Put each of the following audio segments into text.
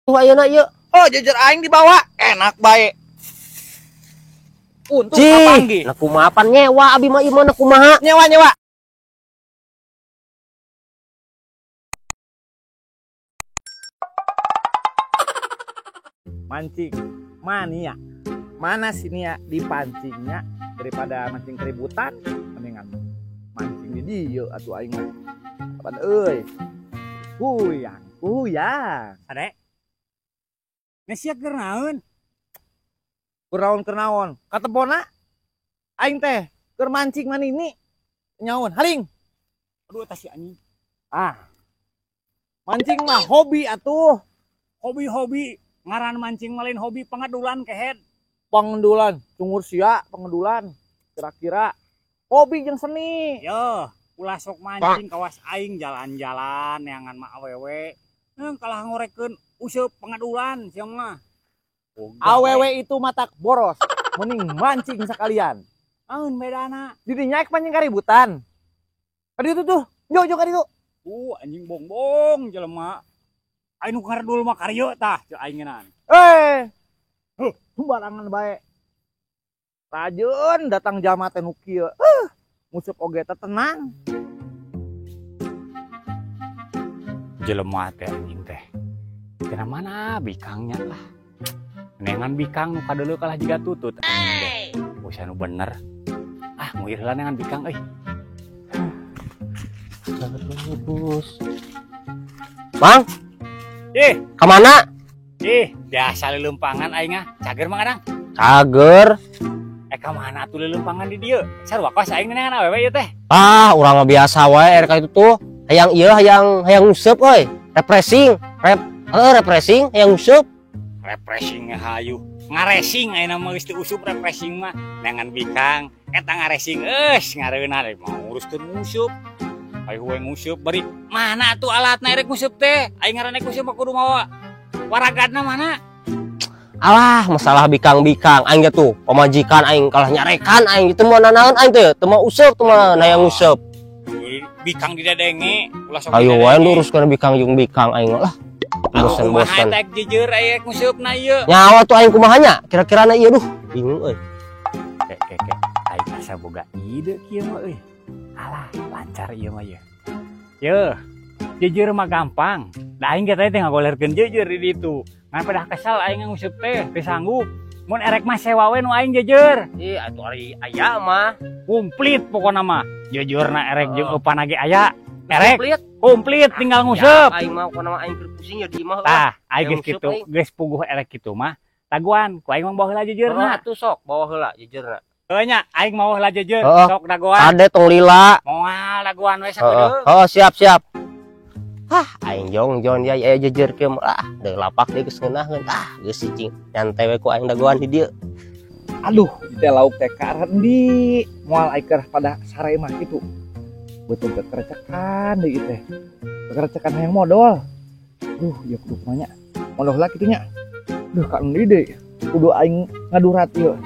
tuh ayeuna ieu. Oh, jejer aing dibawa. Enak bae. Untuk Cih, nah kumaha pan nyewa abi mah ieu mah kumaha? Nyewa. Mancing mania. Mana sih Nia dipancingnya daripada mancing keributan, mendingan mancing di dieu atuh aing mah. Kapan euy? Kuyang. Adek. Nesiak keur naon? Kurnaon. Katepona aing teh keur mancing manini. Nyaon? Haling. Aduh tas si anjing. Mancing mah hobi atuh. Hobi ngaran mancing malin hobi pengadulan kehead. Pengendulan, cungur sia pengendulan. Kira-kira hobi jeung seni. Yo, ulah sok mancing kawas aing jalan-jalan neangan mah awewe. Kalah ngorekeun useup pengadulan sia mah. Awewe itu matak boros. Mending mancing sekalian. Aun bedana. Jadi nyaek mancing kaributan. Kadi itu tuh, jo kadi itu. Anjing bongbong jelema. Aing nu ngardul mah karyo tah ceu aing ngeunaan. Sembarangan bae. Rajun datang jama teh nu kieu. Musup oge teh tenang. Jelema teh anjing teh. Kena mana bikangnya lah. Nengan bikang nu kadeuleu kalah jiga tutut anjing teh. Bosnya nu bener. Nguir heula nengan bikang euy. Terus. Bang, kemana? Biasa lelumpangan aing ah. Cager mah kadang. Cager. Kemana tuh lelumpangan di dieu? Sarua kos aing nengan awewe ieu teh. Urang mah biasa wae RK itu tuh. Hayang ieu hayang nguseup euy. Refreshing, hayang nguseup. Refreshing hayu. Ngaresing ayeuna mah geus teu usup refreshing mah. Nengan bikang eta ngaresing ngareunah mau nguruskeun nguseup. Ayo we nguseup bari mana tuh alatna erek nguseup teh? Aing ngaranna nguseup mah kudu mawa waragadna mana? Alah, masalah bikang-bikang aing ge tuh pamajikan aing kalah nyarekan aing itu mah nanaon aing teh teu mah useup teu mah hayang nguseup. Bikang didadenge ulah sok. Ayo wae luruskeun bikang jeung bikang aing lah. Bosan. Tek jujur aya nguseupna ieu. Nyawa tuh aing kumaha nya? Kira-kirana ieu duh, bingung euy. Kek aing asa boga ide kieu mah euy. Alah, lancar ieu mah ye. Yeuh, jujur mah gampang. Da aing teh ngagolerkeun jujur di ditu. Ngan pedah kesal aing nguseup teh teu sanggup. Mun erek mah sewa we nu aing jujur. Atuh ari aya mah Komplit pokona mah. Jujurna erek jeung eupan ge aya. Erek komplit tinggal nguseup. Aing mah pokona mah aing pusing ya di mah. Tah, aing geus kitu, geus puguh erek kitu mah. Taguan, ku aing mah bawa heula jujurna. Atuh sok bawa heula jujurna. Nya, aing mau heula jujur, sok dagoan. Ade tong lila. Moal dagoan we sakudu. Siap. Aing jong ya aya jujur kieu mah deui lapak deui geus ngeunaheun. Geus cicing nyantai we ku aing dagoan di dieu. Aduh, teh lauk teh karendi. Moal aing keur pada sare mah kitu. Betul kekerecekan deui teh. Kekerecekan hayang modal. Ya kudu kumaha nya. Modal heula kitu nya. Karendi deui. Kudu aing ngadurat ieu.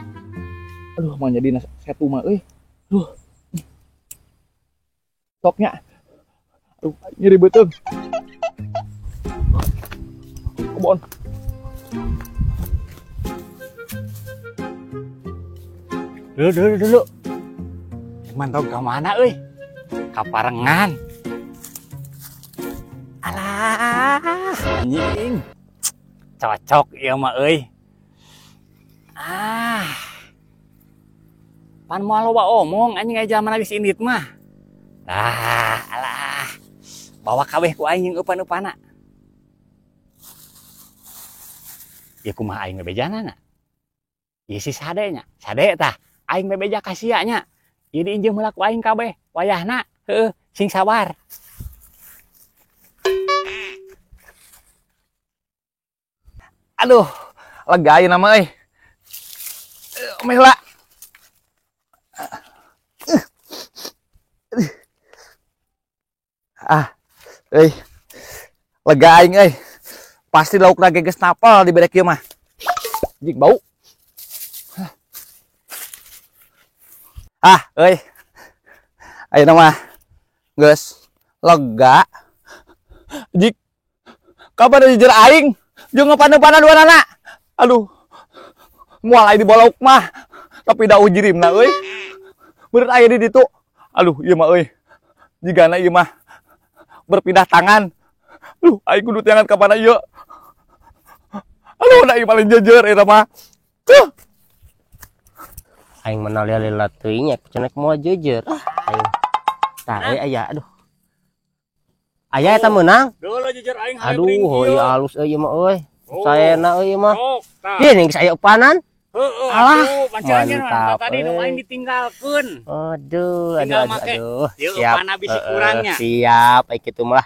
Mah jadi setu mah euy. Toknya. Nyeri beuteung. Kebon. Dulu. Mantau ke mana euy? Kaparengan. Alah, anjing. Cocok ieu mah euy. Pan moal loba omong anjing aja mana geus indit mah. Alah. Bawa kabeh ku aing jeung eupan-eupana. Ya kumaha aing bebejanana? Ieu si sade nya. Sade tah aing bebeja ka sia nya. Ieu diinjeum heula ku aing kabeh. Wayahna heueuh sing sabar. Aduh, lega ayeuna mah euy. Mehla. Lega aing euy. Pasti laukna ge geus napal di bedek ieu mah. Jig bau. Euy. Ayeuna mah geus lega. Jig kabar jujur aing Jeung ngepaneupan dua anak. Aduh. Moal aya di bolauk mah. Tapi da ujirimna euy. Beureut aya di ditu. Aduh, ieu mah euy. Jigana ieu mah berpindah tangan. Aduh, aing kudu tangan ka mana ieu? Aduh, da ieu paling jejer eta mah. Tuh. Aing menal lila teuing nya cenah moal jejer. Aing. Tah aya aduh. Aya eta meunang. Dulu jejer aing Aduh, heuy alus euy mah euy. Saena euy mah. Ieu ning saya upanan. Alah, pacarnya mantap, tadi nu aing ditinggalkeun. Aduh, Tinggal aduh, make. aduh. Ieu upana bisi kurangnya. Siap, ai kitu mah.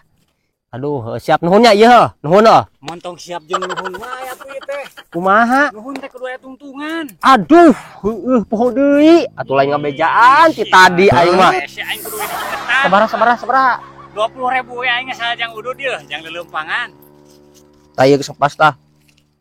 Aduh, siap nuhun nya ieu heuh. Nuhun heuh. Montong siap jeung nuhun wae atuh ieu teh. Kumaha? Nuhun teh kudu aya tungtungan. Aduh, heueuh poho deui. Atuh lain ngabejaan ti tadi aing mah. Si aing kudu ketan. Sabaraha. 20.000 we aing sajang udud ieu, jang leuleumpangan. Tah ieu geus pas tah.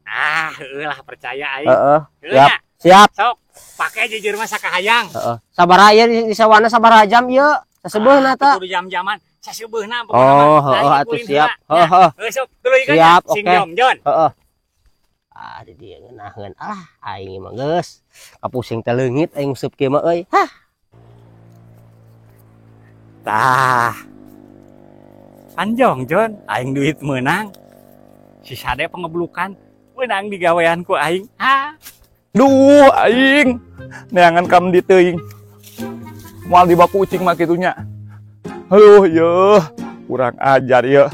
Ah, heueuh lah percaya aing. Heeh. Heueuh Siap, nya. siap. Sok, pake jejer mah sakahayang. Heeh. Sabaraha ieu di sawana sabaraha jam ieu? Sasebeuna tah. Kudu jam-jaman sasebeuna Oh, heeh atuh siap. Heeh. Sok, tuluy kan. Siap, Sing oke. Jon. Heeh. Ah, di dieu ngeunaheun. Aing mah geus kapusing teh leungit aing useup kieu mah euy. Hah. Tah. Panjong Jon, aing duit menang. Si Sade pengeblukan, menang di gaweanku aing. Ha. Duh, aing. Neangan kam di teuing. Moal dibaku ucing mah kitunya. Aduh, yeuh. Kurang ajar ieu.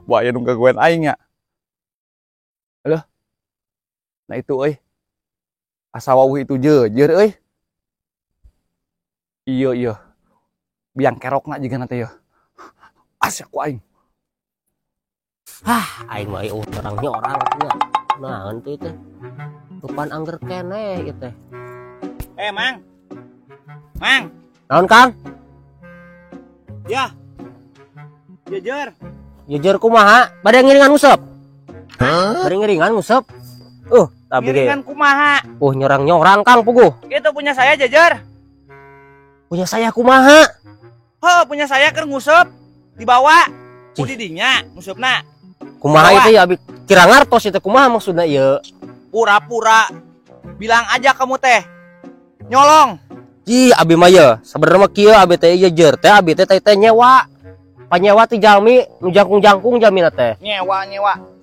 Buaya nu gawean aing nya. Aduh. Nah itu euy. Asa wawuh itu jejer euy. Iya. Biang kerokna jiga teh yeuh. Asyak ku aing. Aing mah orangnya orang nya. Nah, henteu teh. Depan angger keneh ieu teh. Mang. Mang. Naon, Kang? Ya. Jejer. Jejer kumaha? Bade ngiringan ngusep. Bade ngiringan ngusep. Tapi ge. Ngiringan kumaha? Nyorang-nyorang Kang puguh. Itu punya saya Jejer. Punya saya kumaha? Punya saya keur ngusep. Dibawa. Udidinya ngusepna. Kumaha itu ya abi kira ngartos itu kumaha maksudna ieu? Pura-pura. Bilang aja kamu teh. Nyolong. Ji abi mah ye sabenerna mah kieu abi teh jejer teh abi teh nyewa. Panyewa ti jalmi nu jangkung-jangkung jamina teh. Nyewa.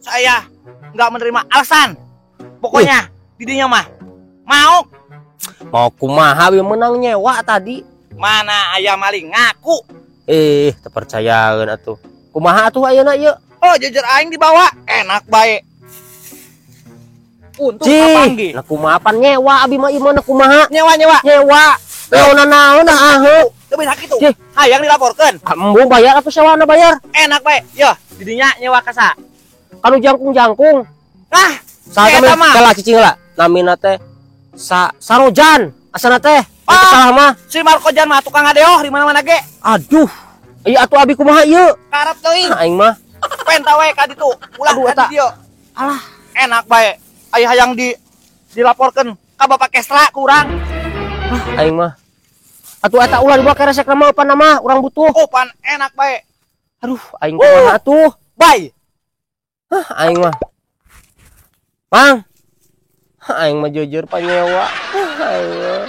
Saya nggak menerima alasan. Pokoknya didinya mah mau. Mau kumaha abi menang nyewa tadi. Mana ayam maling ngaku. Teu percayaeun atuh. Kumaha atuh ayeuna ieu? Jejer aing dibawa. Enak bae. Untung Ji, kapanggih. nah kumaha pan nyewa abi mah ieu mah kumaha? Nyewa. Nyewa. Naon aheu. Teu bisa kitu. Ji. Hayang dilaporkeun. Embung bayar atuh sewana bayar. Enak bae. Yo, didinya nyewa kasa. Kanu jangkung-jangkung. Saha Eta mah. kalah cicing heula. Namina teh Sarojan. Asana teh. Salah mah. Si Marco Jan mah tukang ngadeoh di mana-mana ge. Aduh. Ieu atuh abi kumaha ieu? Karep teuing. Aing mah. Penta we ka ditu. Ulah Aduh, ka eta. di dieu. Alah. Enak bae. Aya hayang dilaporkeun ka Bapak Kestra kurang. Aing mah. Atuh eta ulah dibawa ka resek nama apa nama urang butuh. Pan enak bae. Aduh, aing kumaha atuh? Bae. Aing mah. Mang. Aing mah jujur panyewa. Aing mah.